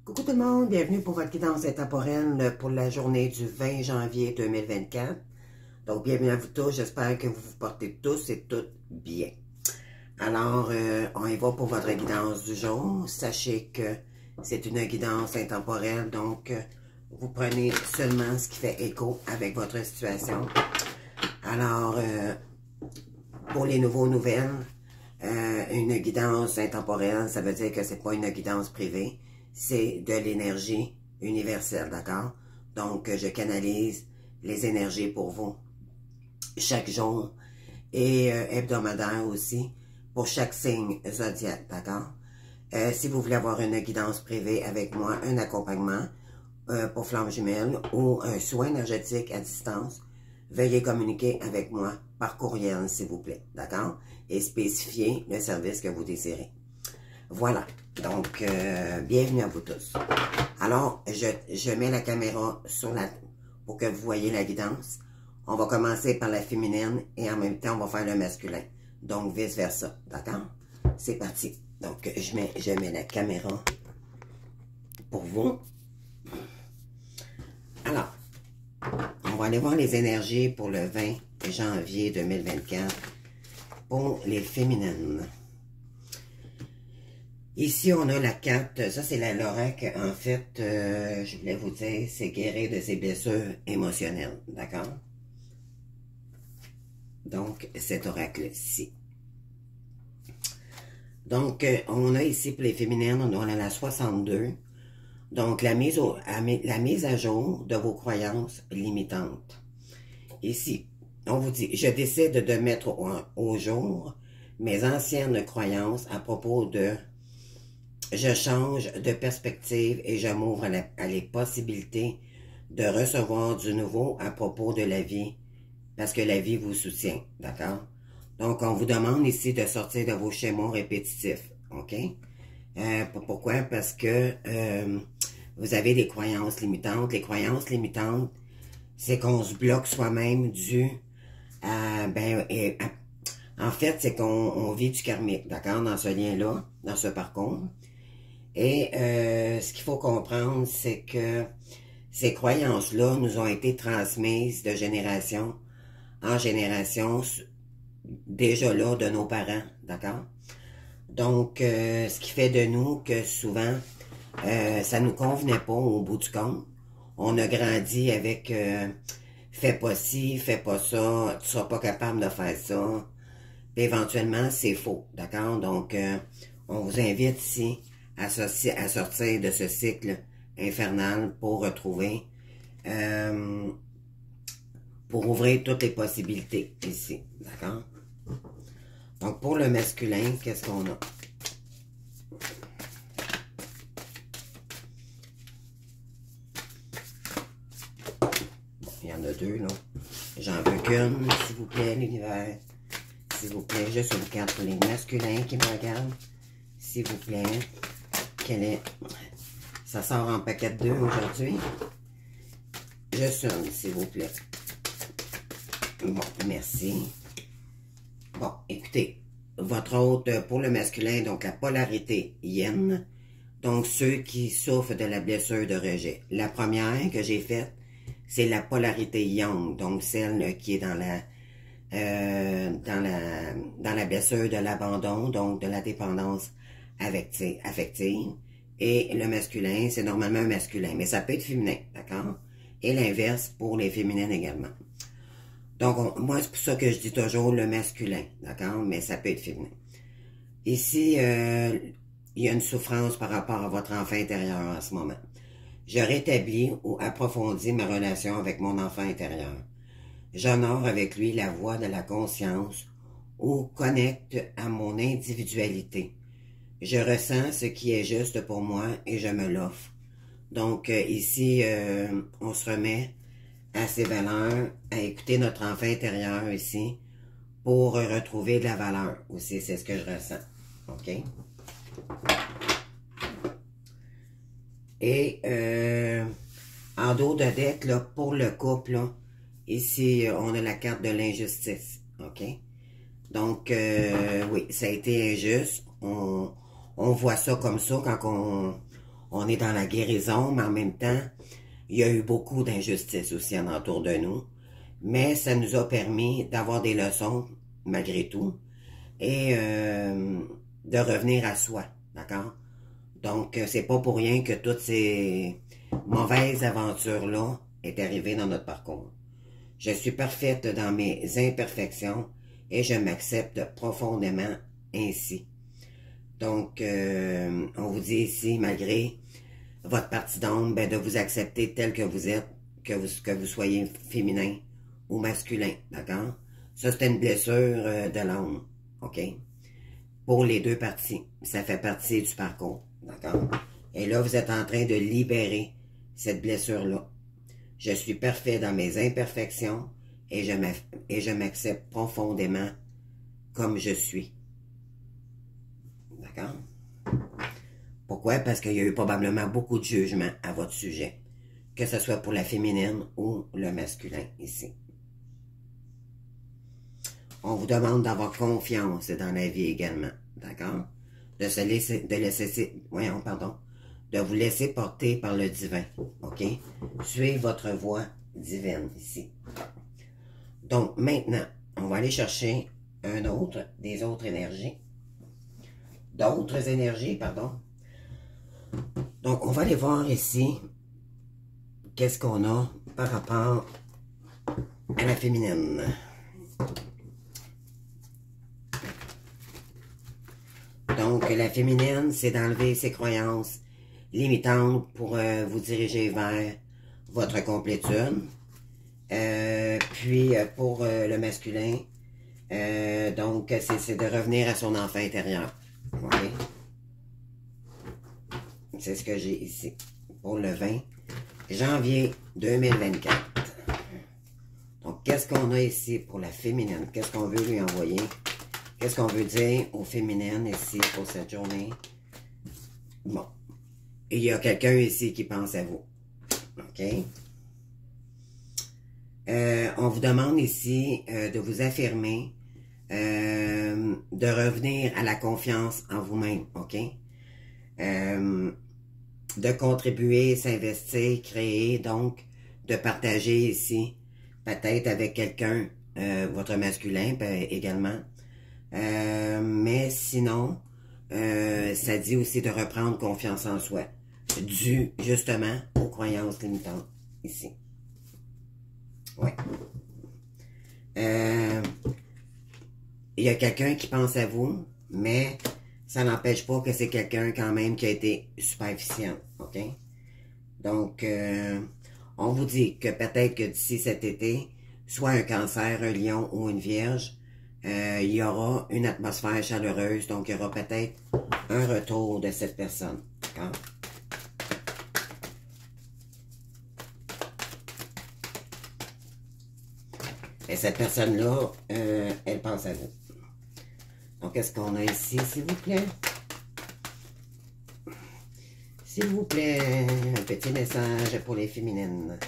Coucou tout le monde, bienvenue pour votre guidance intemporelle pour la journée du 20 janvier 2024. Donc, bienvenue à vous tous, j'espère que vous vous portez tous et toutes bien. Alors, on y va pour votre guidance du jour. Sachez que c'est une guidance intemporelle, donc vous prenez seulement ce qui fait écho avec votre situation. Alors, pour les nouvelles, une guidance intemporelle, ça veut dire que c'est pas une guidance privée, c'est de l'énergie universelle, d'accord? Donc, je canalise les énergies pour vous chaque jour et hebdomadaire aussi pour chaque signe zodiaque, d'accord? Si vous voulez avoir une guidance privée avec moi, un accompagnement pour flamme jumelle ou un soin énergétique à distance, veuillez communiquer avec moi par courriel, s'il vous plaît, d'accord? Et spécifier le service que vous désirez. Voilà, donc bienvenue à vous tous. Alors, je mets la caméra sur pour que vous voyez la guidance. On va commencer par la féminine et en même temps, on va faire le masculin. Donc, vice-versa, d'accord? C'est parti. Donc, je mets la caméra pour vous. Alors, on va aller voir les énergies pour le 20 janvier 2024 pour les féminines. Ici, on a la carte, ça c'est l'oracle, en fait, je voulais vous dire, c'est guérir de ses blessures émotionnelles, d'accord? Donc, cet oracle-ci. Donc, on a ici pour les féminines, on a la 62, donc la mise à jour de vos croyances limitantes. Ici, on vous dit, je décide de mettre au jour mes anciennes croyances à propos de... Je change de perspective et je m'ouvre à les possibilités de recevoir du nouveau à propos de la vie, parce que la vie vous soutient, d'accord? Donc, on vous demande ici de sortir de vos schémas répétitifs, ok? Pourquoi? Parce que vous avez des croyances limitantes. Les croyances limitantes, c'est qu'on se bloque soi-même dû à... en fait, c'est qu'on vit du karmique, d'accord? Dans ce lien-là, dans ce parcours. Et ce qu'il faut comprendre, c'est que ces croyances-là nous ont été transmises de génération en génération, déjà là, de nos parents, d'accord? Donc, ce qui fait de nous que souvent, ça nous convenait pas au bout du compte. On a grandi avec fais pas ci, fais pas ça, tu seras pas capable de faire ça. Puis éventuellement, c'est faux, d'accord? Donc, on vous invite ici à sortir de ce cycle infernal pour retrouver, pour ouvrir toutes les possibilités ici, d'accord? Donc, pour le masculin, qu'est-ce qu'on a? Bon, il y en a deux, là. J'en veux qu'une, s'il vous plaît, l'univers. S'il vous plaît, juste une carte pour les masculins qui me regardent. S'il vous plaît. Ça sort en paquet de 2 aujourd'hui. Juste une, s'il vous plaît. Bon, merci. Bon, écoutez, votre autre, pour le masculin, donc la polarité yin, donc ceux qui souffrent de la blessure de rejet. La première que j'ai faite, c'est la polarité yang, donc celle qui est dans la blessure de l'abandon, donc de la dépendance affective. Et le masculin, c'est normalement un masculin, mais ça peut être féminin, d'accord? Et l'inverse pour les féminines également. Donc, moi, c'est pour ça que je dis toujours le masculin, d'accord? Mais ça peut être féminin. Ici, il y a une souffrance par rapport à votre enfant intérieur en ce moment. Je rétablis ou approfondis ma relation avec mon enfant intérieur. J'honore avec lui la voix de la conscience ou connecte à mon individualité. Je ressens ce qui est juste pour moi et je me l'offre. Donc, ici, on se remet à ses valeurs, à écouter notre enfant intérieur ici, pour retrouver de la valeur aussi. C'est ce que je ressens. OK? Et, en dos de deck, là, pour le couple, là, ici, on a la carte de l'injustice. OK? Donc, oui, ça a été injuste. On voit ça comme ça quand on on est dans la guérison, mais en même temps, il y a eu beaucoup d'injustices aussi en entour de nous. Mais ça nous a permis d'avoir des leçons, malgré tout, et de revenir à soi, d'accord? Donc, c'est pas pour rien que toutes ces mauvaises aventures-là est arrivée dans notre parcours. Je suis parfaite dans mes imperfections et je m'accepte profondément ainsi. Donc, on vous dit ici, malgré votre partie d'ombre, ben, de vous accepter tel que vous êtes, que vous soyez féminin ou masculin, d'accord? Ça, c'est une blessure de l'âme, OK? Pour les deux parties. Ça fait partie du parcours, d'accord? Et là, vous êtes en train de libérer cette blessure-là. Je suis parfait dans mes imperfections et je m'accepte profondément comme je suis. D'accord? Pourquoi? Parce qu'il y a eu probablement beaucoup de jugements à votre sujet. Que ce soit pour la féminine ou le masculin ici. On vous demande d'avoir confiance dans la vie également. D'accord? De vous laisser porter par le divin. OK? Suivez votre voie divine ici. Donc, maintenant, on va aller chercher des autres énergies. D'autres énergies, pardon. Donc, on va aller voir ici qu'est-ce qu'on a par rapport à la féminine. Donc, la féminine, c'est d'enlever ses croyances limitantes pour vous diriger vers votre complétude. Puis, pour le masculin, donc, c'est de revenir à son enfant intérieur. OK? C'est ce que j'ai ici pour le 20 janvier 2024. Donc, qu'est-ce qu'on a ici pour la féminine? Qu'est-ce qu'on veut lui envoyer? Qu'est-ce qu'on veut dire aux féminines ici pour cette journée? Bon. Il y a quelqu'un ici qui pense à vous. OK? On vous demande ici de vous affirmer, de revenir à la confiance en vous-même. OK? De contribuer, s'investir, créer, donc de partager ici, peut-être avec quelqu'un, votre masculin également. Mais sinon, ça dit aussi de reprendre confiance en soi, dû justement aux croyances limitantes ici. Ouais. Il y a quelqu'un qui pense à vous, mais ça n'empêche pas que c'est quelqu'un quand même qui a été super efficient, OK? Donc, on vous dit que peut-être que d'ici cet été, soit un cancer, un lion ou une vierge, il y aura une atmosphère chaleureuse, donc il y aura peut-être un retour de cette personne, d'accord? Et cette personne-là, elle pense à vous. Donc, qu'est-ce qu'on a ici, s'il vous plaît? S'il vous plaît, un petit message pour les féminines.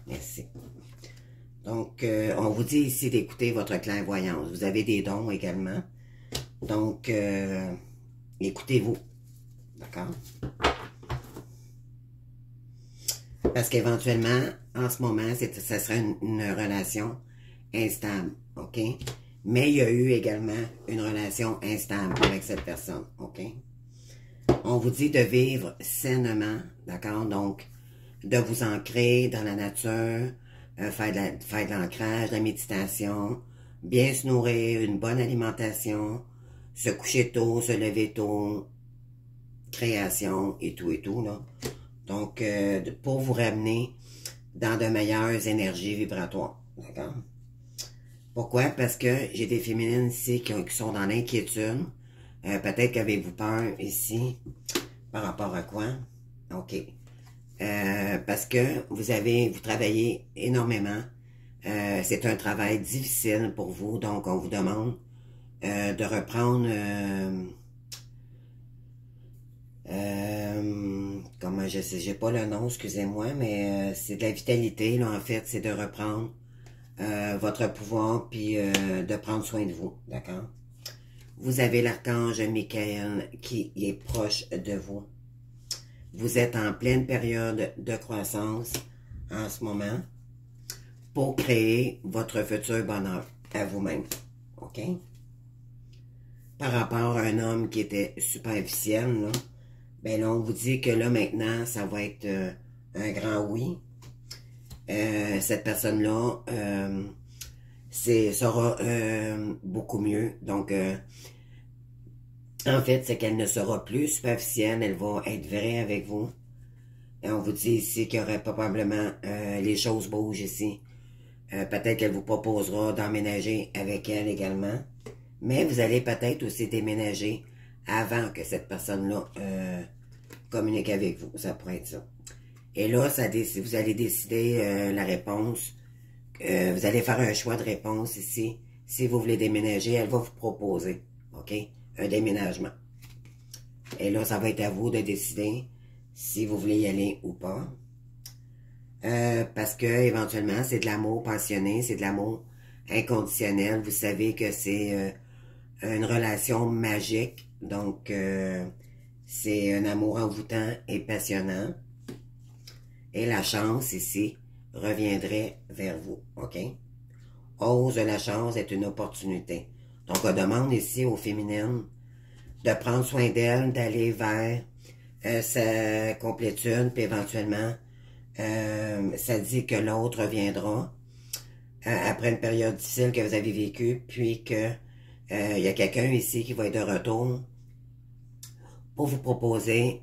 Merci. Donc, on vous dit ici d'écouter votre clairvoyance. Vous avez des dons également. Donc, écoutez-vous. D'accord? Parce qu'éventuellement, en ce moment, ça serait une relation instable. OK? Mais il y a eu également une relation instable avec cette personne. OK? On vous dit de vivre sainement. D'accord? Donc, de vous ancrer dans la nature, faire de l'ancrage, de la méditation, bien se nourrir, une bonne alimentation, se coucher tôt, se lever tôt, création et tout, là. Donc, pour vous ramener dans de meilleures énergies vibratoires. D'accord? Pourquoi? Parce que j'ai des féminines ici qui sont dans l'inquiétude. Peut-être qu'avez-vous peur ici. Par rapport à quoi? OK. Parce que vous travaillez énormément. C'est un travail difficile pour vous. Donc, on vous demande de reprendre... comment je sais, j'ai pas le nom, excusez-moi, mais c'est de la vitalité, là, en fait, c'est de reprendre votre pouvoir, puis de prendre soin de vous, d'accord? Vous avez l'archange Michael qui est proche de vous, vous êtes en pleine période de croissance en ce moment pour créer votre futur bonheur à vous-même. OK? Par rapport à un homme qui était superficiel, là, ben là, on vous dit que là, maintenant, ça va être un grand oui. Cette personne-là sera beaucoup mieux. Donc, en fait, c'est qu'elle ne sera plus superficielle, elle va être vraie avec vous. Et on vous dit ici qu'il y aurait probablement les choses bougent ici. Peut-être qu'elle vous proposera d'emménager avec elle également. Mais vous allez peut-être aussi déménager avant que cette personne-là communique avec vous. Ça pourrait être ça. Et là, vous allez décider la réponse. Vous allez faire un choix de réponse ici. Si vous voulez déménager, elle va vous proposer, OK, un déménagement. Et là, ça va être à vous de décider si vous voulez y aller ou pas. Parce que éventuellement, c'est de l'amour passionné, c'est de l'amour inconditionnel. Vous savez que c'est une relation magique. Donc, c'est un amour envoûtant et passionnant. Et la chance ici reviendrait vers vous, OK? Ose la chance est une opportunité. Donc, on demande ici aux féminines de prendre soin d'elles, d'aller vers sa complétude, puis éventuellement, ça dit que l'autre reviendra après une période difficile que vous avez vécue, puis que il y a quelqu'un ici qui va être de retour pour vous proposer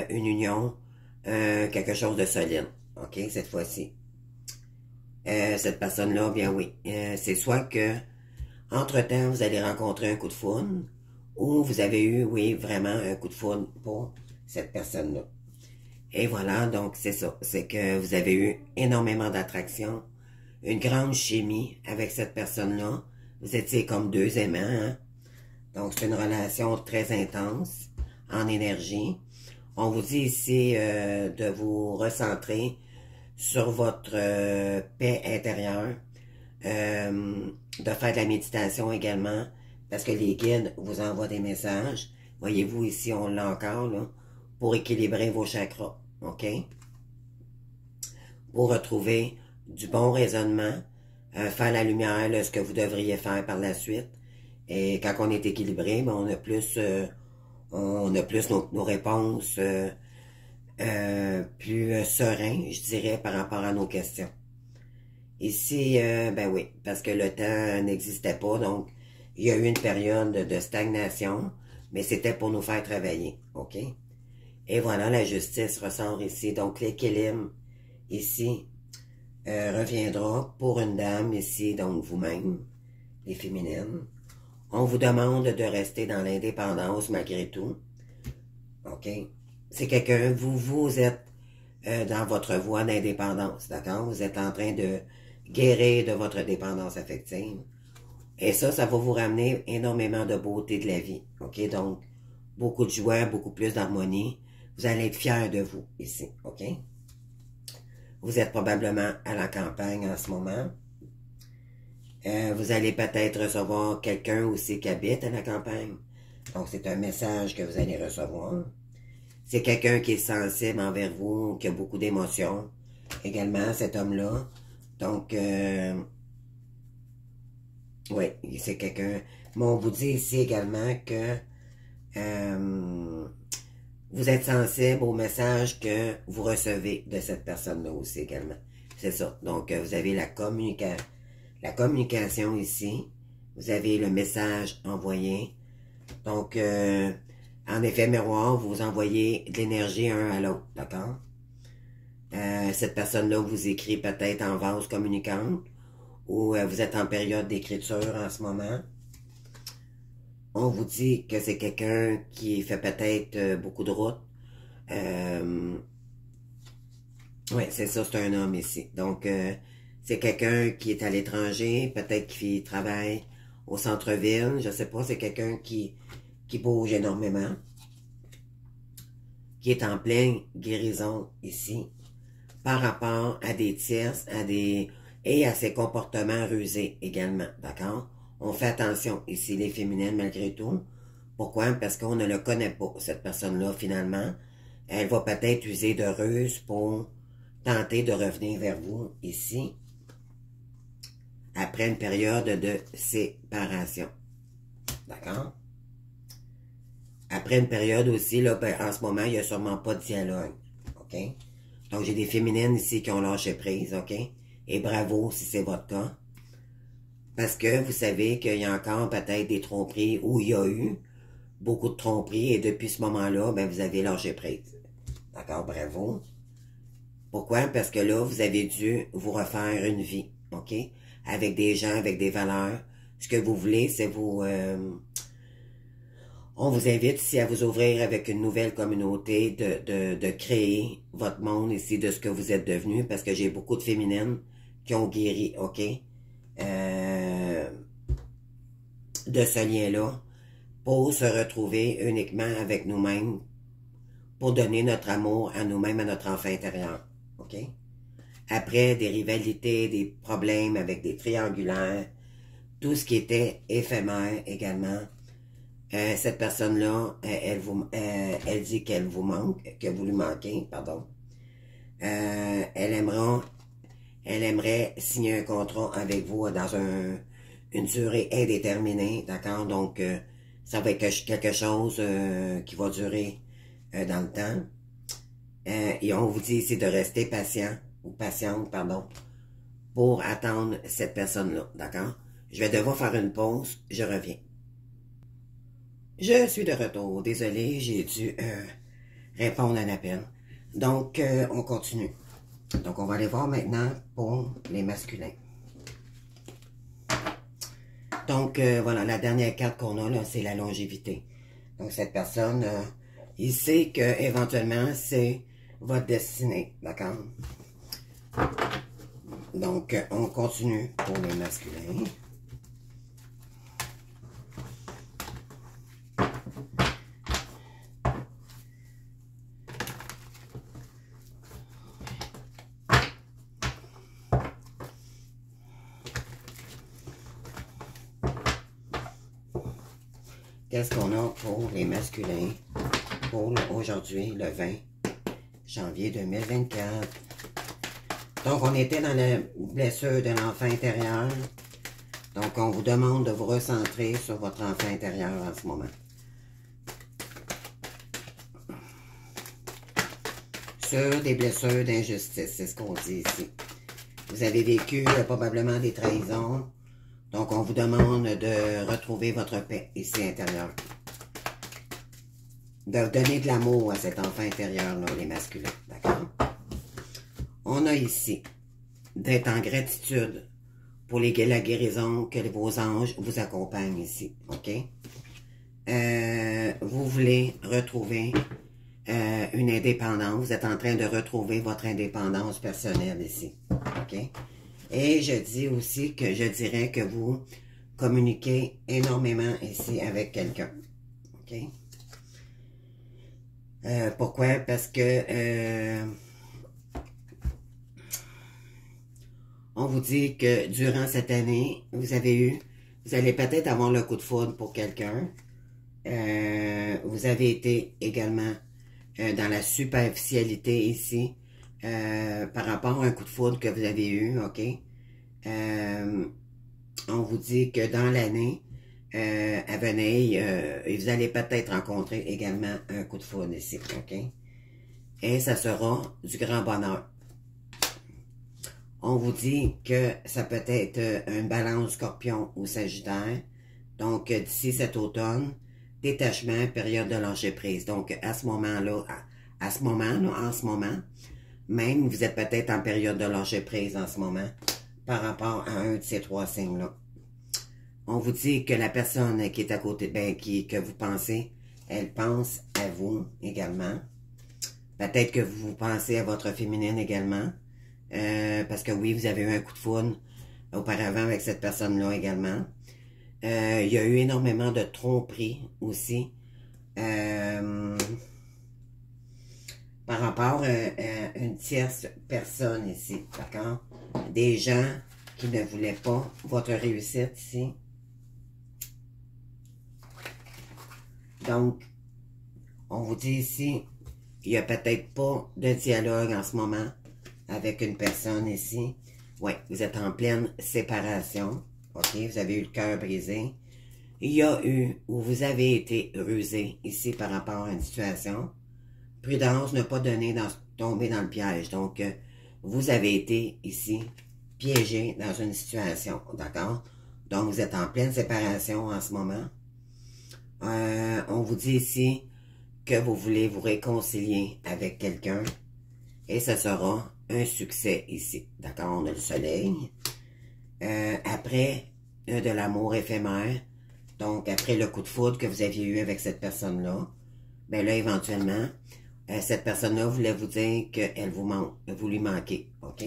une union, quelque chose de solide, OK, cette fois-ci. Cette personne-là, bien oui, c'est soit que, entre-temps, vous allez rencontrer un coup de foudre, ou vous avez eu, oui, vraiment un coup de foudre pour cette personne-là. Et voilà, donc c'est ça, c'est que vous avez eu énormément d'attraction, une grande chimie avec cette personne-là. Vous étiez comme deux aimants, hein? Donc c'est une relation très intense en énergie. On vous dit ici de vous recentrer sur votre paix intérieure, de faire de la méditation également, parce que les guides vous envoient des messages. Voyez-vous ici, on l'a encore, là, pour équilibrer vos chakras, OK? Pour retrouver du bon raisonnement, faire la lumière de ce que vous devriez faire par la suite. Et quand on est équilibré, ben, on a plus nos réponses plus serein, je dirais, par rapport à nos questions. Ici, ben oui, parce que le temps n'existait pas, donc il y a eu une période de stagnation, mais c'était pour nous faire travailler, OK? Et voilà, la justice ressort ici, donc l'équilibre ici reviendra pour une dame ici, donc vous-même, les féminines. On vous demande de rester dans l'indépendance malgré tout, OK? C'est quelqu'un, vous êtes dans votre voie d'indépendance, d'accord? Vous êtes en train de guérir de votre dépendance affective. Et ça va vous ramener énormément de beauté de la vie, OK? Donc, beaucoup de joie, beaucoup plus d'harmonie. Vous allez être fiers de vous ici, OK? Vous êtes probablement à la campagne en ce moment. Vous allez peut-être recevoir quelqu'un aussi qui habite à la campagne. Donc, c'est un message que vous allez recevoir. C'est quelqu'un qui est sensible envers vous, qui a beaucoup d'émotions. Également, cet homme-là. Donc, oui, c'est quelqu'un... Mais on vous dit ici également que vous êtes sensible au message que vous recevez de cette personne-là aussi également. C'est ça. Donc, vous avez la communication ici. Vous avez le message envoyé. Donc, en effet miroir, vous envoyez de l'énergie un à l'autre, d'accord? Cette personne-là vous écrit peut-être en vase communicante ou vous êtes en période d'écriture en ce moment. On vous dit que c'est quelqu'un qui fait peut-être beaucoup de routes. Oui, c'est ça, c'est un homme ici. Donc, c'est quelqu'un qui est à l'étranger, peut-être qui travaille au centre-ville. Je sais pas, c'est quelqu'un qui bouge énormément, qui est en pleine guérison ici, par rapport à des tierces, et à ses comportements rusés également, d'accord? On fait attention ici, les féminines, malgré tout. Pourquoi? Parce qu'on ne le connaît pas, cette personne-là, finalement. Elle va peut-être user de ruse pour tenter de revenir vers vous ici, après une période de séparation. D'accord? Après une période aussi, là, ben, en ce moment, il n'y a sûrement pas de dialogue. OK? Donc, j'ai des féminines ici qui ont lâché prise, OK? Et bravo si c'est votre cas. Parce que vous savez qu'il y a encore peut-être des tromperies où il y a eu beaucoup de tromperies et depuis ce moment-là, ben, vous avez lâché prise. D'accord? Bravo. Pourquoi? Parce que là, vous avez dû vous refaire une vie, OK? Avec des gens, avec des valeurs. Ce que vous voulez, c'est vous... on vous invite ici à vous ouvrir avec une nouvelle communauté, de créer votre monde ici, de ce que vous êtes devenu, parce que j'ai beaucoup de féminines qui ont guéri, OK? De ce lien-là, pour se retrouver uniquement avec nous-mêmes, pour donner notre amour à nous-mêmes, à notre enfant intérieur, OK? Après, des rivalités, des problèmes avec des triangulaires, tout ce qui était éphémère également, cette personne-là, elle dit qu'elle vous manque, que vous lui manquez, pardon. Elle aimerait signer un contrat avec vous dans une durée indéterminée, d'accord? Donc, ça va être quelque chose qui va durer dans le temps. Et on vous dit ici de rester patient, ou patiente, pardon, pour attendre cette personne-là, d'accord? Je vais devoir faire une pause, je reviens. Je suis de retour. Désolé, j'ai dû répondre à l'appel. Donc, on continue. Donc, on va aller voir maintenant pour les masculins. Donc, voilà, la dernière carte qu'on a, là, c'est la longévité. Donc, cette personne, il sait que éventuellement c'est votre destinée, d'accord? Donc, on continue pour les masculins. Qu'est-ce qu'on a pour les masculins pour aujourd'hui, le 20 janvier 2024? Donc, on était dans la blessure de l'enfant intérieur. Donc, on vous demande de vous recentrer sur votre enfant intérieur en ce moment. Sur des blessures d'injustice, c'est ce qu'on dit ici. Vous avez vécu probablement des trahisons. Donc, on vous demande de retrouver votre paix ici intérieure. De donner de l'amour à cet enfant intérieur-là, les masculins. D'accord? On a ici d'être en gratitude pour la guérison que vos anges vous accompagnent ici. OK? Vous voulez retrouver une indépendance. Vous êtes en train de retrouver votre indépendance personnelle ici. OK? Et je dis aussi que je dirais que vous communiquez énormément ici avec quelqu'un. OK? Pourquoi? Parce que on vous dit que durant cette année, vous allez peut-être avoir le coup de foudre pour quelqu'un. Vous avez été également dans la superficialité ici. Par rapport à un coup de foudre que vous avez eu, OK? On vous dit que dans l'année à venir, vous allez peut-être rencontrer également un coup de foudre ici, OK? Et ça sera du grand bonheur. On vous dit que ça peut être un balance scorpion ou sagittaire. Donc, d'ici cet automne, détachement, période de lâcher prise. Donc, à ce moment-là, en ce moment, même vous êtes peut-être en période de lâcher prise en ce moment par rapport à un de ces trois signes-là. On vous dit que la personne qui est à côté, que vous pensez, elle pense à vous également. Peut-être que vous pensez à votre féminine également. Parce que oui, vous avez eu un coup de foudre auparavant avec cette personne-là également. Il y a eu énormément de tromperies aussi. Par rapport à une tierce personne ici, d'accord? Des gens qui ne voulaient pas votre réussite ici. Donc, on vous dit ici il n'y a peut-être pas de dialogue en ce moment avec une personne ici. Oui, vous êtes en pleine séparation. OK, vous avez eu le cœur brisé. Il y a eu, ou vous avez été rusé ici par rapport à une situation. Prudence, ne pas tomber dans le piège. Donc, vous avez été ici piégé dans une situation. D'accord? Donc, vous êtes en pleine séparation en ce moment. On vous dit ici que vous voulez vous réconcilier avec quelqu'un. Et ce sera un succès ici. D'accord? On a le soleil. Après, de l'amour éphémère. Donc, après le coup de foudre que vous aviez eu avec cette personne-là, ben là, éventuellement, cette personne-là voulait vous dire qu'elle vous lui manquez. OK?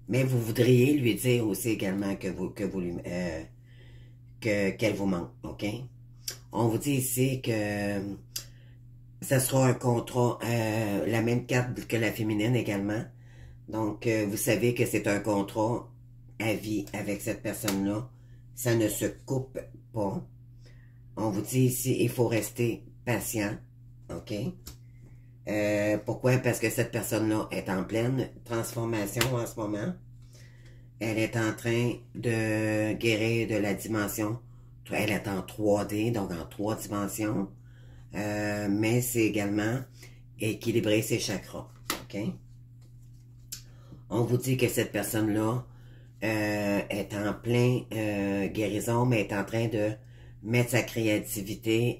Mais vous voudriez lui dire aussi également qu'elle vous manque. OK? On vous dit ici que ça sera un contrat, la même carte que la féminine également. Donc, vous savez que c'est un contrat à vie avec cette personne-là. Ça ne se coupe pas. On vous dit ici, il faut rester patient. OK? Pourquoi? Parce que cette personne-là est en pleine transformation en ce moment. Elle est en train de guérir de la dimension. Elle est en 3D, donc en 3 dimensions. Mais c'est également équilibrer ses chakras. OK? On vous dit que cette personne-là est en plein guérison, mais est en train de mettre sa créativité,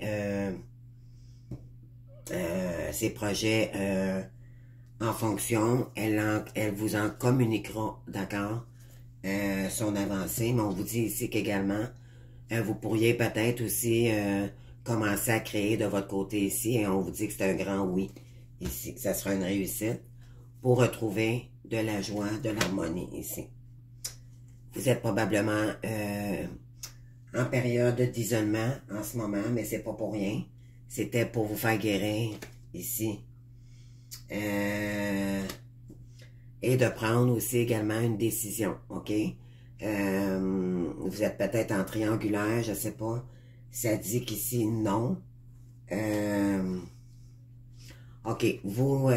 ses projets en fonction. Elle vous en communiquera, d'accord, son avancée. Mais on vous dit ici qu'également, vous pourriez peut-être aussi commencer à créer de votre côté ici, et on vous dit que c'est un grand oui ici, que ça sera une réussite pour retrouver de la joie, de l'harmonie ici. Vous êtes probablement en période d'isolement en ce moment, mais c'est pas pour rien. C'était pour vous faire guérir ici. Et de prendre aussi également une décision, OK? Vous êtes peut-être en triangulaire, je sais pas. Ça dit qu'ici, non. OK, vous...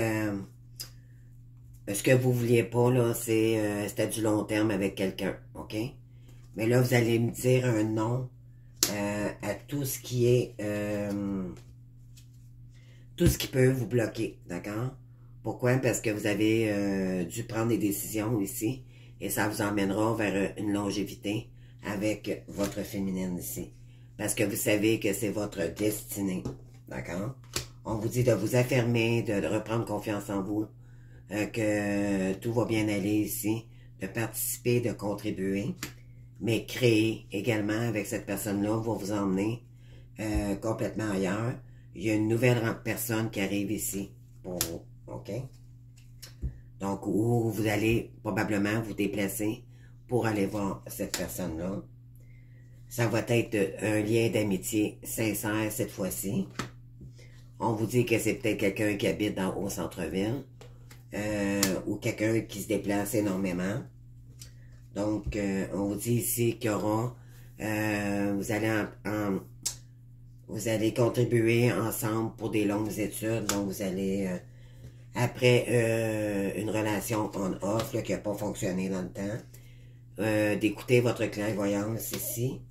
ce que vous vouliez pas, là, c'était du long terme avec quelqu'un, OK? Mais là, vous allez me dire un non à tout ce qui est... tout ce qui peut vous bloquer, d'accord? Pourquoi? Parce que vous avez dû prendre des décisions ici et ça vous emmènera vers une longévité avec votre féminine ici. Parce que vous savez que c'est votre destinée, d'accord? On vous dit de vous affirmer, de reprendre confiance en vous, que tout va bien aller ici, de participer, de contribuer, mais créer également avec cette personne-là va vous emmener complètement ailleurs. Il y a une nouvelle personne qui arrive ici pour vous, OK? Donc, où vous allez probablement vous déplacer pour aller voir cette personne-là. Ça va être un lien d'amitié sincère cette fois-ci. On vous dit que c'est peut-être quelqu'un qui habite au centre-ville ou quelqu'un qui se déplace énormément. Donc, on vous dit ici qu'il y aura... vous allez contribuer ensemble pour des longues études. Donc, vous allez... après une relation on-off qui n'a pas fonctionné dans le temps, d'écouter votre clairvoyance ici.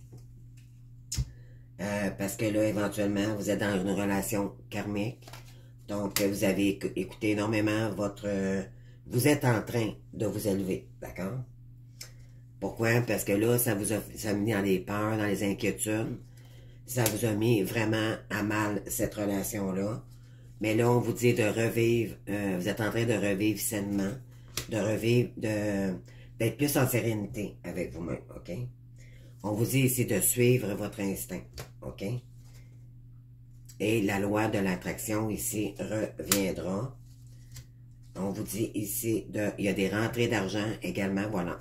Parce que là, éventuellement, vous êtes dans une relation karmique. Donc, vous avez écouté énormément vous êtes en train de vous élever, d'accord? Pourquoi? Parce que là, ça vous a mis dans les peurs, dans les inquiétudes. Ça vous a mis vraiment à mal cette relation-là. Mais là, on vous dit de revivre, vous êtes en train de revivre sainement, de revivre, d'être plus en sérénité avec vous-même, OK? On vous dit ici de suivre votre instinct, OK? Et la loi de l'attraction ici reviendra. On vous dit ici, il y a des rentrées d'argent également, voilà.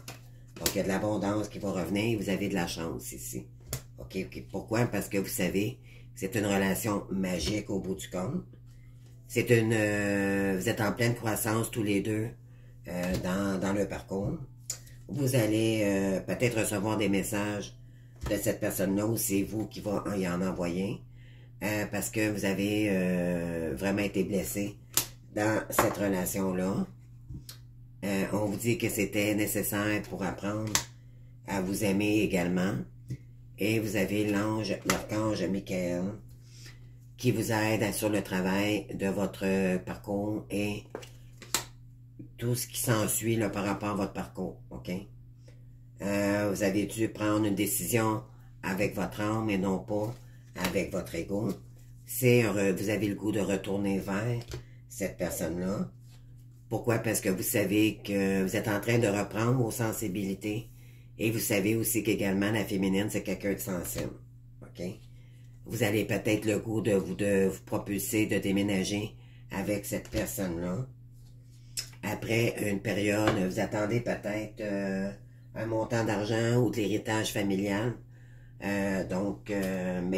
Donc, il y a de l'abondance qui va revenir, vous avez de la chance ici. OK? Pourquoi? Parce que vous savez, c'est une relation magique au bout du compte. C'est vous êtes en pleine croissance tous les deux dans le parcours. Vous allez peut-être recevoir des messages de cette personne-là ou c'est vous qui va y en envoyer. parce que vous avez vraiment été blessé dans cette relation-là. On vous dit que c'était nécessaire pour apprendre à vous aimer également. Et vous avez l'archange Michael, qui vous aide sur le travail de votre parcours et tout ce qui s'ensuit par rapport à votre parcours, ok? Vous avez dû prendre une décision avec votre âme et non pas avec votre ego. Vous avez le goût de retourner vers cette personne-là. Pourquoi? Parce que vous savez que vous êtes en train de reprendre vos sensibilités et vous savez aussi qu'également la féminine, c'est quelqu'un de sensible, ok? Vous avez peut-être le goût de vous propulser, de déménager avec cette personne-là. Après une période, vous attendez peut-être un montant d'argent ou de l'héritage familial. Mais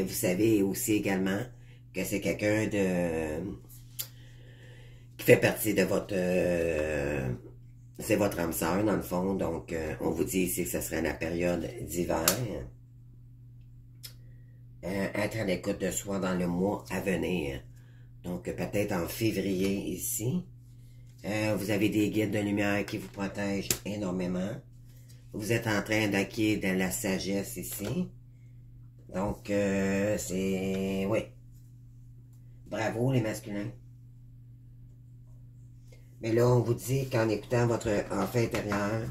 vous savez aussi également que c'est quelqu'un qui fait partie de votre... c'est votre âme sœur, dans le fond. Donc, on vous dit ici que ce serait la période d'hiver. Être à l'écoute de soi dans le mois à venir. Donc, peut-être en février ici. Vous avez des guides de lumière qui vous protègent énormément. Vous êtes en train d'acquérir de la sagesse ici. Donc, c'est... Oui. Bravo, les masculins. Mais là, on vous dit qu'en écoutant votre enfant intérieur,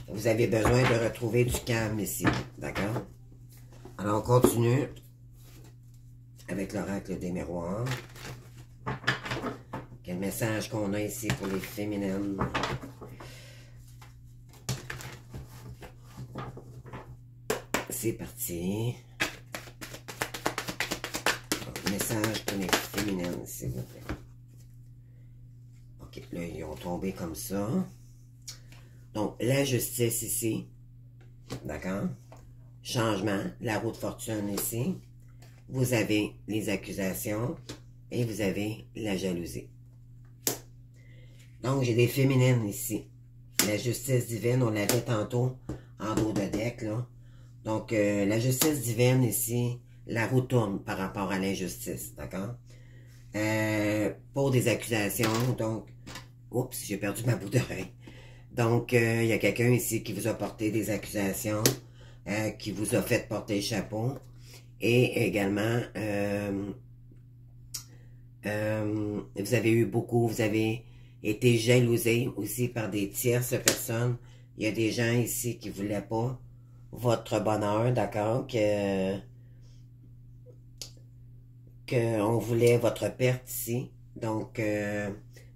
vous avez besoin de retrouver du calme ici. D'accord? Alors, on continue avec l'oracle des miroirs. Quel message qu'on a ici pour les féminines? C'est parti. Message pour les féminines, s'il vous plaît. Ok, là, ils ont tombé comme ça. Donc, la justice ici. D'accord? Changement, la roue de fortune ici. Vous avez les accusations et vous avez la jalousie. Donc, j'ai des féminines ici. La justice divine, on l'avait tantôt en dos de deck, là. Donc, la justice divine ici, la roue tourne par rapport à l'injustice, d'accord? Pour des accusations, donc... Oups, j'ai perdu ma bout d'oreille. Donc, il y a quelqu'un ici qui vous a porté des accusations, qui vous a fait porter le chapeau. Et également, vous avez été jalousé aussi par des tierces personnes. Il y a des gens ici qui ne voulaient pas votre bonheur, d'accord, on voulait votre perte ici. Donc,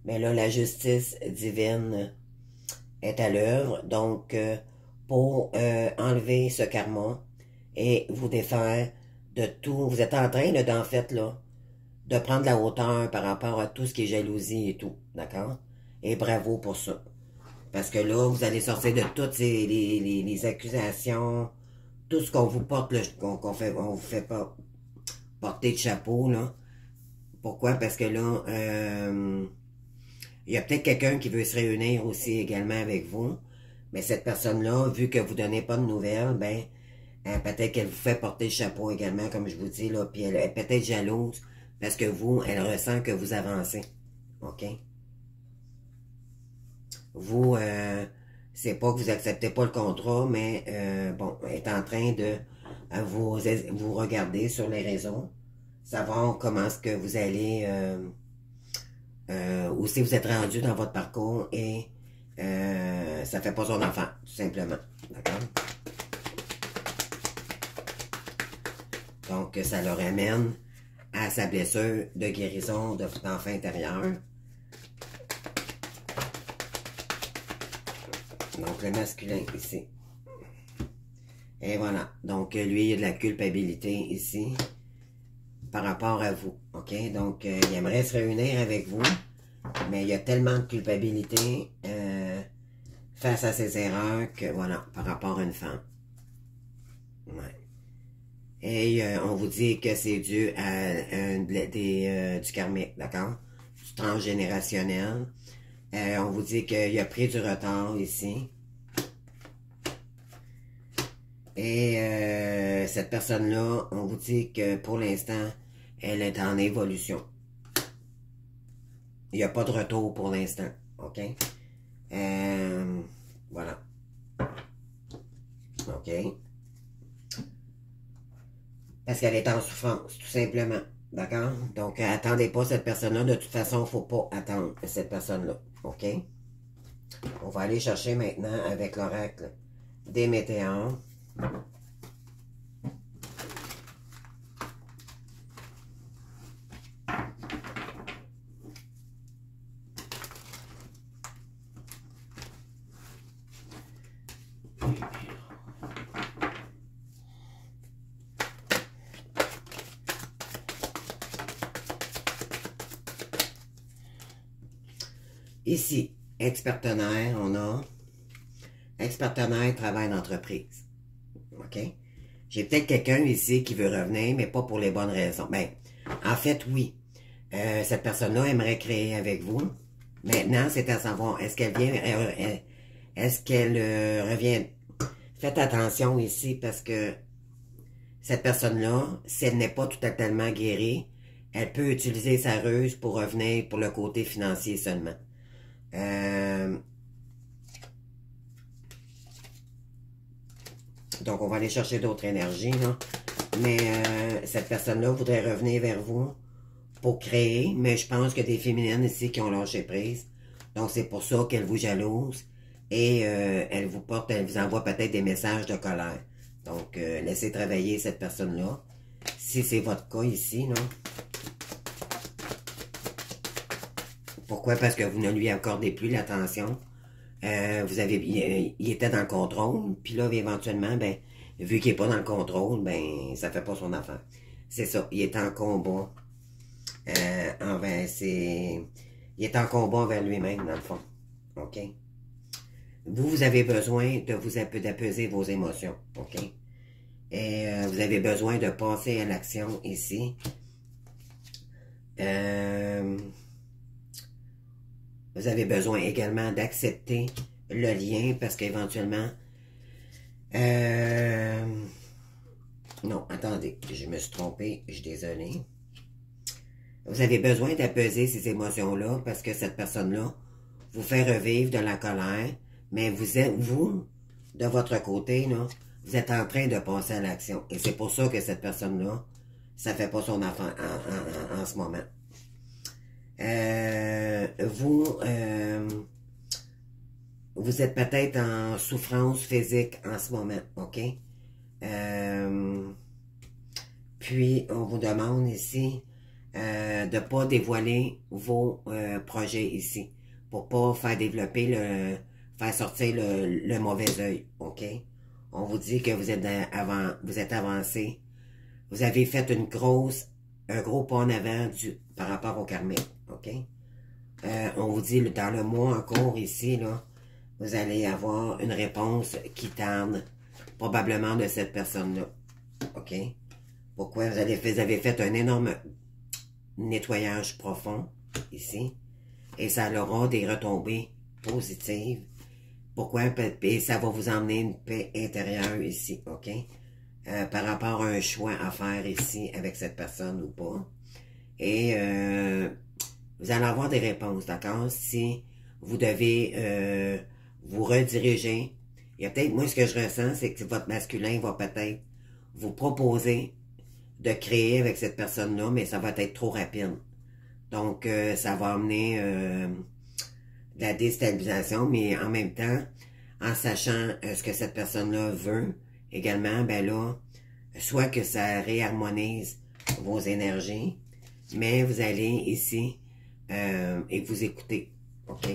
mais là, la justice divine est à l'œuvre. Donc, pour enlever ce karma et vous défaire de tout, vous êtes en train, d'en fait, là, de prendre la hauteur par rapport à tout ce qui est jalousie et tout, d'accord? Et bravo pour ça. Parce que là, vous allez sortir de toutes les accusations, tout ce qu'on vous porte, on vous fait pas porter de chapeau, là. Pourquoi? Parce que là, il y a peut-être quelqu'un qui veut se réunir aussi également avec vous. Mais cette personne-là, vu que vous ne donnez pas de nouvelles, ben, peut-être qu'elle vous fait porter le chapeau également, comme je vous dis, là. Puis elle est peut-être jalouse, parce que vous, elle ressent que vous avancez. OK? Vous, c'est pas que vous acceptez pas le contrat, mais bon, elle est en train de vous regarder sur les réseaux, savoir comment est-ce que vous allez, où si vous êtes rendu dans votre parcours et ça fait pas son enfant, tout simplement. D'accord? Donc, ça le ramène à sa blessure de guérison d'enfant intérieur. Donc, le masculin ici. Et voilà. Donc, lui, il y a de la culpabilité ici par rapport à vous. OK? Donc, il aimerait se réunir avec vous, mais il y a tellement de culpabilité face à ses erreurs que, voilà, par rapport à une femme. Ouais. Et on vous dit que c'est dû à du karmique, d'accord? Du transgénérationnel. On vous dit qu'il a pris du retard ici. Et cette personne-là, on vous dit que pour l'instant, Elle est en évolution. Il n'y a pas de retour pour l'instant. OK? Voilà. OK? Parce qu'elle est en souffrance, tout simplement. D'accord? Donc, attendez pas cette personne-là. De toute façon, il ne faut pas attendre cette personne-là. OK? On va aller chercher maintenant avec l'oracle des météores. Ici, ex-partenaire, on a ex-partenaire, travail d'entreprise. OK? J'ai peut-être quelqu'un ici qui veut revenir, mais pas pour les bonnes raisons. Ben, en fait, oui. Cette personne-là aimerait créer avec vous. Maintenant, c'est à savoir, est-ce qu'elle vient, est-ce qu'elle revient? Faites attention ici parce que cette personne-là, si elle n'est pas totalement guérie, elle peut utiliser sa ruse pour revenir pour le côté financier seulement. Donc, on va aller chercher d'autres énergies, là. Mais cette personne-là voudrait revenir vers vous pour créer, mais je pense qu'il y a des féminines ici qui ont lâché prise. Donc, c'est pour ça qu'elle vous jalouse et elle vous porte, elle vous envoie peut-être des messages de colère. Donc, laissez travailler cette personne-là. Si c'est votre cas ici, non? Pourquoi? Parce que vous ne lui accordez plus l'attention. Il était dans le contrôle, puis là, éventuellement, ben, vu qu'il n'est pas dans le contrôle, ben, ça fait pas son affaire. C'est ça, il est en combat il est en combat envers lui-même, dans le fond. OK? Vous avez besoin de d'apaiser vos émotions. OK? Et vous avez besoin de passer à l'action ici. Vous avez besoin également d'accepter le lien parce qu'éventuellement... non, attendez, je me suis trompé, je suis désolé. Vous avez besoin d'apaiser ces émotions-là parce que cette personne-là vous fait revivre de la colère, mais vous, de votre côté, là, vous êtes en train de passer à l'action. Et c'est pour ça que cette personne-là, ça fait pas son affaire en ce moment. Vous êtes peut-être en souffrance physique en ce moment, OK? Puis, on vous demande ici de ne pas dévoiler vos projets ici, pour pas faire développer faire sortir le mauvais œil, OK? On vous dit que vous êtes avancé, vous avez fait un gros pas en avant par rapport au karmique, OK? On vous dit, dans le mois en cours ici, là, vous allez avoir une réponse qui tarde, probablement de cette personne-là, OK? Pourquoi? Vous avez fait un énorme nettoyage profond, ici, et ça aura des retombées positives. Pourquoi? Et ça va vous emmener une paix intérieure ici, OK? Par rapport à un choix à faire ici avec cette personne ou pas. Et vous allez avoir des réponses, d'accord? Si vous devez vous rediriger, il y a peut-être, moi ce que je ressens, c'est que votre masculin va peut-être vous proposer de créer avec cette personne-là, mais ça va être trop rapide. Donc, ça va amener de la déstabilisation, mais en même temps, en sachant ce que cette personne-là veut, également, ben là, soit que ça réharmonise vos énergies, mais vous allez ici et vous écoutez, OK?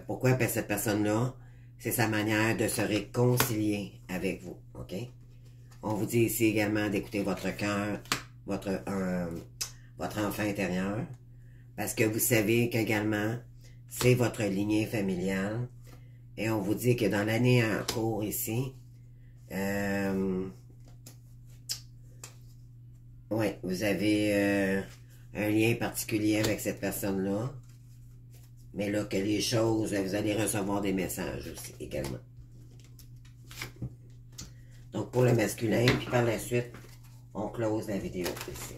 Pourquoi? Parce que cette personne-là, c'est sa manière de se réconcilier avec vous, OK? On vous dit ici également d'écouter votre cœur, votre enfant intérieur, parce que vous savez qu'également, c'est votre lignée familiale. Et on vous dit que dans l'année en cours ici, ouais, vous avez un lien particulier avec cette personne-là. Mais là, que les choses, vous allez recevoir des messages aussi, également. Donc, pour le masculin, puis par la suite, On close la vidéo ici.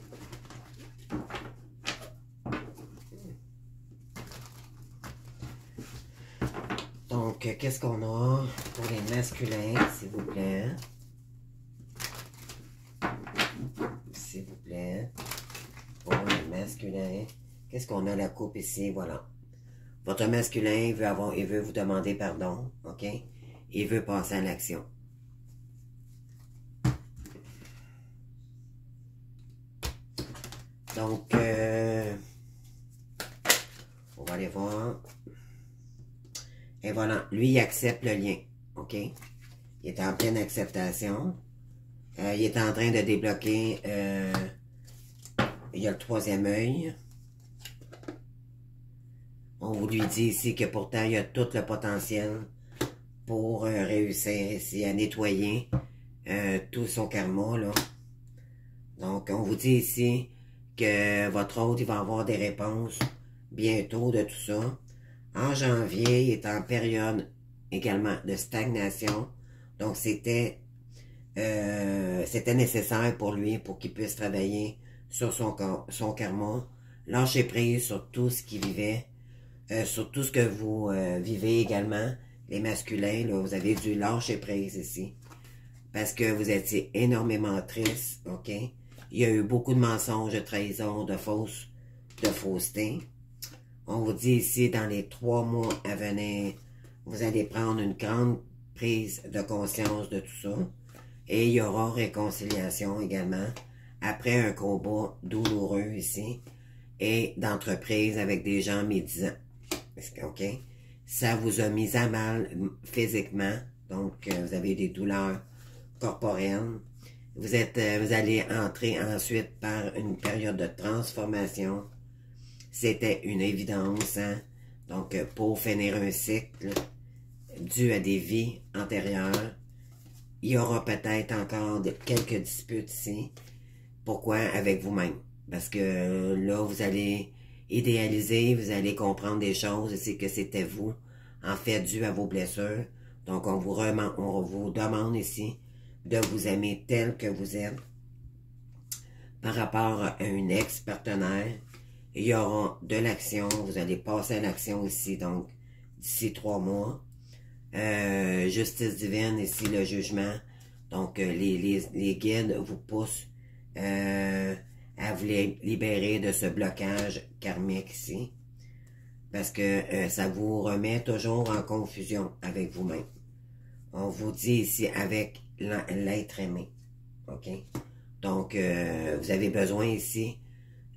Donc, qu'est-ce qu'on a pour les masculins, s'il vous plaît? S'il vous plaît. Pour les masculins. Qu'est-ce qu'on a la coupe ici? Voilà. Votre masculin il veut vous demander pardon, ok? Il veut passer à l'action. Donc, on va aller voir. Et voilà, lui, il accepte le lien, ok? Il est en pleine acceptation. Il est en train de débloquer, il y a le troisième œil. On vous lui dit ici que pourtant, il y a tout le potentiel pour réussir ici à nettoyer tout son karma, là. Donc, on vous dit ici que votre hôte, il va avoir des réponses bientôt de tout ça. En janvier, il est en période également de stagnation. Donc, c'était nécessaire pour lui pour qu'il puisse travailler sur son karma, lâcher prise sur tout ce qu'il vivait, sur tout ce que vous vivez également, les masculins, là, vous avez dû lâcher prise ici, parce que vous étiez énormément triste, ok? Il y a eu beaucoup de mensonges, de trahison, de fausseté. On vous dit ici, dans les 3 mois à venir, vous allez prendre une grande prise de conscience de tout ça. Et il y aura réconciliation également, après un combat douloureux ici, et d'entreprise avec des gens médisants. OK? Ça vous a mis à mal physiquement, donc vous avez des douleurs corporelles. Vous allez entrer ensuite par une période de transformation. C'était une évidence, hein? Donc, pour finir un cycle dû à des vies antérieures, il y aura peut-être encore quelques disputes ici. Pourquoi? Avec vous-même. Parce que là, vous allez idéaliser, vous allez comprendre des choses, c'est que c'était vous, en fait, dû à vos blessures. Donc, on vous demande ici de vous aimer tel que vous êtes par rapport à un ex-partenaire. Il y aura de l'action, vous allez passer à l'action ici, donc, d'ici 3 mois. Justice divine, ici, le jugement. Donc, les guides vous poussent à vous libérer de ce blocage karmique ici. Parce que ça vous remet toujours en confusion avec vous-même. On vous dit ici avec l'être aimé. OK? Donc, vous avez besoin ici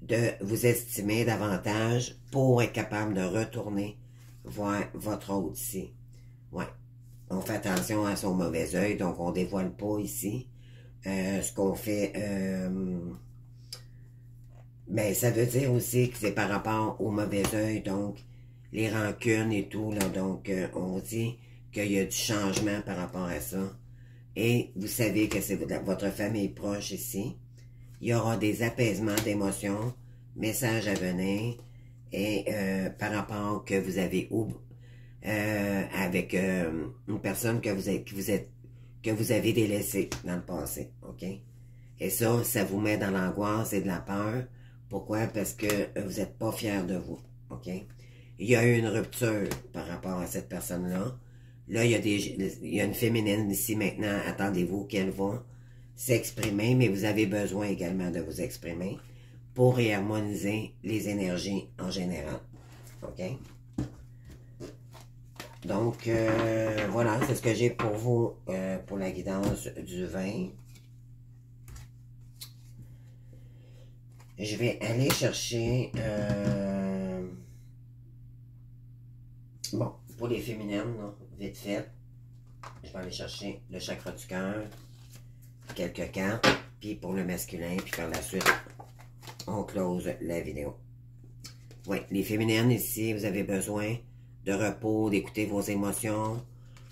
de vous estimer davantage pour être capable de retourner voir votre hôte ici. Ouais. On fait attention à son mauvais œil, donc on dévoile pas ici. Ce qu'on fait, ben ça veut dire aussi que c'est par rapport au mauvais œil, donc les rancunes et tout, là, donc on dit qu'il y a du changement par rapport à ça. Et vous savez que c'est votre famille proche ici. Il y aura des apaisements d'émotions, messages à venir, et par rapport que vous avez avec une personne que vous avez délaissée dans le passé, ok? Et ça vous met dans l'angoisse et de la peur. Pourquoi? Parce que vous n'êtes pas fier de vous, ok? Il y a eu une rupture par rapport à cette personne-là. Là, il y a une féminine ici maintenant. Attendez-vous qu'elle va s'exprimer, mais vous avez besoin également de vous exprimer pour réharmoniser les énergies en général, ok? Donc, voilà, c'est ce que j'ai pour vous, pour la guidance du 20. Je vais aller chercher, bon, pour les féminines, là, vite fait, je vais aller chercher le chakra du cœur, quelques cartes, puis pour le masculin, puis par la suite, on close la vidéo. Oui, les féminines ici, vous avez besoin de repos, d'écouter vos émotions.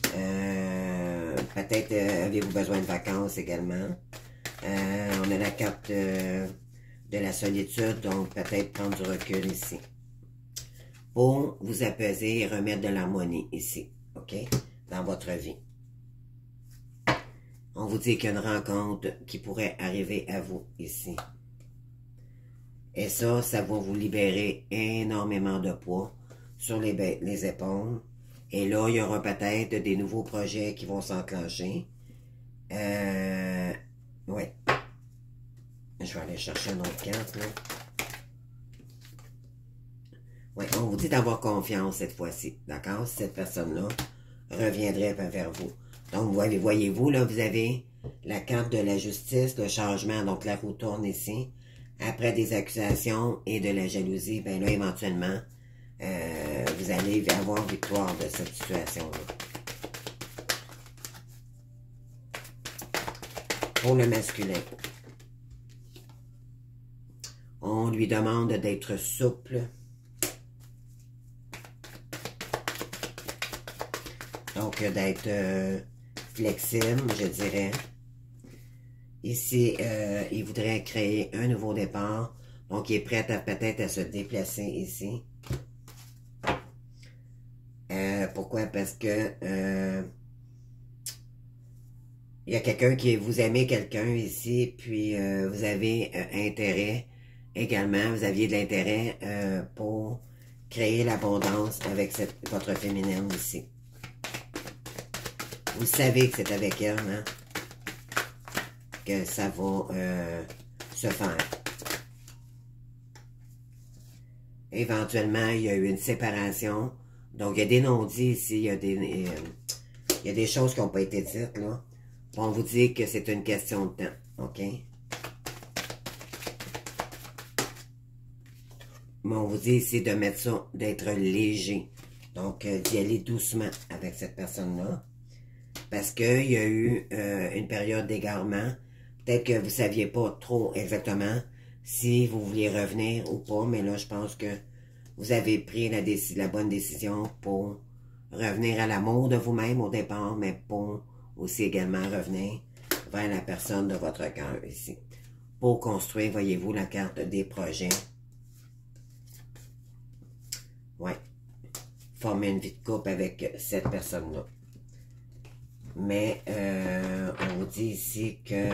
Peut-être avez-vous besoin de vacances également. On a la carte de la solitude, donc peut-être prendre du recul ici. Pour vous apaiser et remettre de l'harmonie ici, ok? Dans votre vie. On vous dit qu'il y a une rencontre qui pourrait arriver à vous ici. Et ça va vous libérer énormément de poids sur les épaules. Et là, il y aura peut-être des nouveaux projets qui vont s'enclencher. Ouais. Je vais aller chercher une autre carte, là. Oui, on vous dit d'avoir confiance cette fois-ci, d'accord? Cette personne-là reviendrait vers vous. Donc, voyez-vous, là, vous avez la carte de la justice, le changement, donc la roue tourne ici. Après des accusations et de la jalousie, ben là, éventuellement, vous allez avoir victoire de cette situation-là. Pour le masculin, on lui demande d'être souple. Donc, d'être flexible, je dirais. Ici, il voudrait créer un nouveau départ. Donc, il est prêt peut-être à se déplacer ici. Pourquoi? Parce que il y a quelqu'un qui vous aimez quelqu'un ici, puis vous avez intérêt également, vous aviez de l'intérêt pour créer l'abondance avec votre féminine ici. Vous savez que c'est avec elle, hein, que ça va se faire. Éventuellement, il y a eu une séparation. Donc, il y a des non-dits ici, il y a des choses qui n'ont pas été dites, là. On vous dit que c'est une question de temps, OK? Mais on vous dit ici de mettre ça, d'être léger. Donc, d'y aller doucement avec cette personne-là. Parce qu'il y a eu une période d'égarement. Peut-être que vous ne saviez pas trop exactement si vous vouliez revenir ou pas. Mais là, je pense que vous avez pris la bonne décision pour revenir à l'amour de vous-même au départ. Mais pour aussi également revenir vers la personne de votre cœur ici. Pour construire, voyez-vous, la carte des projets. Ouais. Former une vie de couple avec cette personne-là. Mais on vous dit ici que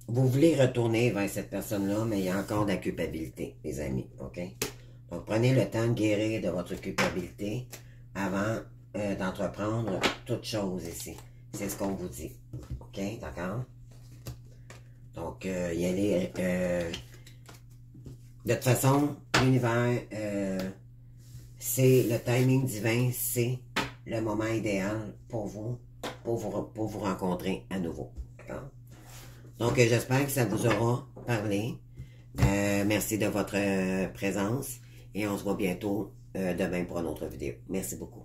vous voulez retourner vers cette personne-là, mais il y a encore de la culpabilité, les amis, OK? Donc, prenez le temps de guérir de votre culpabilité avant d'entreprendre toute chose ici. C'est ce qu'on vous dit, OK? D'accord? Donc, y aller... de toute façon, l'univers, c'est le timing divin, c'est le moment idéal pour vous rencontrer à nouveau. D'accord? Donc, j'espère que ça vous aura parlé. Merci de votre présence et on se voit bientôt demain pour une autre vidéo. Merci beaucoup.